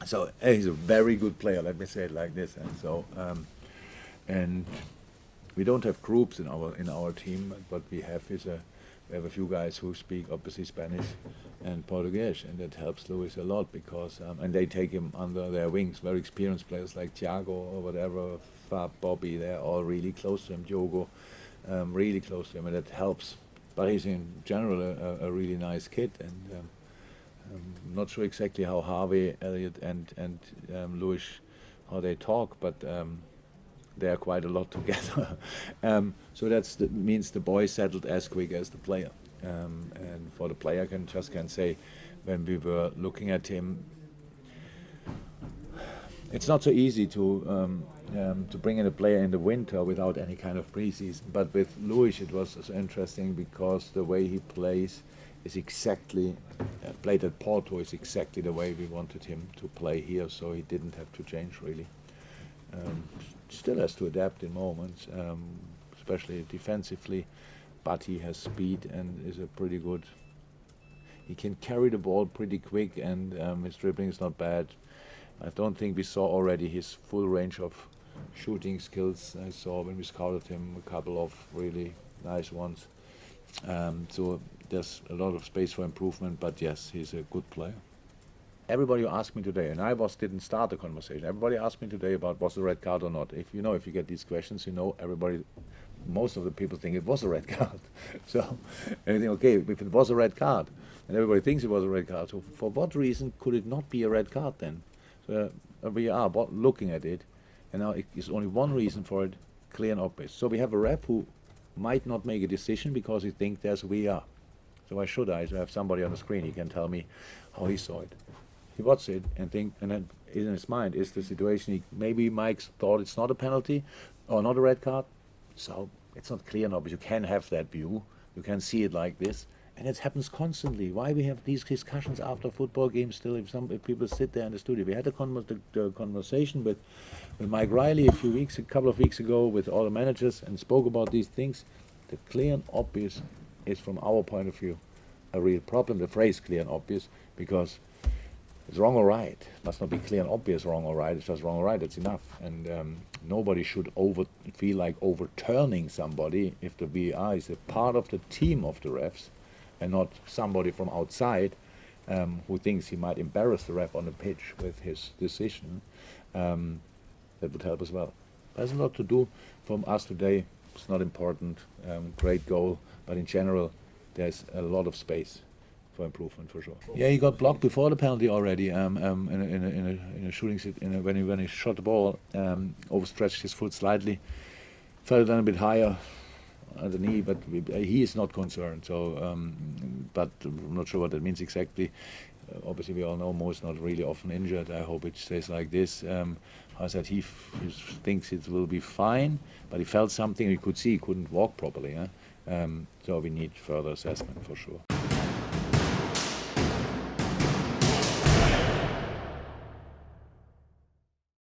So he's a very good player. Let me say it like this. And so and we don't have groups in our team, but we have a few guys who speak obviously Spanish and Portuguese, and that helps Luis a lot because and they take him under their wings. Very experienced players like Thiago or whatever, Fab, Bobby, they're all really close to him. Diogo, really close to him, and that helps. But he's in general a really nice kid, and I'm not sure exactly how Harvey, Elliot, and Luis how they talk, but. They are quite a lot together, so means the boy settled as quick as the player. And for the player, can say, when we were looking at him, it's not so easy to bring in a player in the winter without any kind of preseason. But with Luis, it was so interesting because the way he plays is exactly played at Porto is exactly the way we wanted him to play here. So he didn't have to change really. Still has to adapt in moments, especially defensively, but he has speed and is a pretty good. He can carry the ball pretty quick, and his dribbling is not bad. I don't think we saw already his full range of shooting skills. I saw when we scouted him a couple of really nice ones. So there's a lot of space for improvement, but yes, he's a good player. Everybody asked me today, and didn't start the conversation. Everybody asked me today about was a red card or not. If you get these questions, most of the people think it was a red card. So, and you think, okay, if it was a red card, and everybody thinks it was a red card, so for what reason could it not be a red card then? So we are looking at it, and now it's only one reason for it, clear and obvious. So we have a ref who might not make a decision because he thinks there's a VR. So why should I? So I have somebody on the screen, he can tell me how he saw it. He watched it and then in his mind is the situation. Maybe Mike thought it's not a penalty or not a red card, so it's not clear enough. But you can have that view. You can see it like this, and it happens constantly. Why we have these discussions after football games still? If people sit there in the studio, we had the conversation with Mike Riley a couple of weeks ago with all the managers and spoke about these things. The clear and obvious is from our point of view a real problem. The phrase clear and obvious because. It's wrong or right. It must not be clear and obvious wrong or right. It's just wrong or right. That's enough. And nobody should feel like overturning somebody if the VAR is a part of the team of the refs and not somebody from outside who thinks he might embarrass the ref on the pitch with his decision. That would help as well. There's a lot to do from us today. It's not important. Great goal. But in general, there's a lot of space for improvement for sure. Yeah, he got blocked before the penalty already. In a shooting when he shot the ball, overstretched his foot slightly, fell down a bit higher at the knee, but he is not concerned. So, but I'm not sure what that means exactly. Obviously, we all know Mo is not really often injured. I hope it stays like this. I said he thinks it will be fine, but he felt something. You could see he couldn't walk properly. So we need further assessment for sure.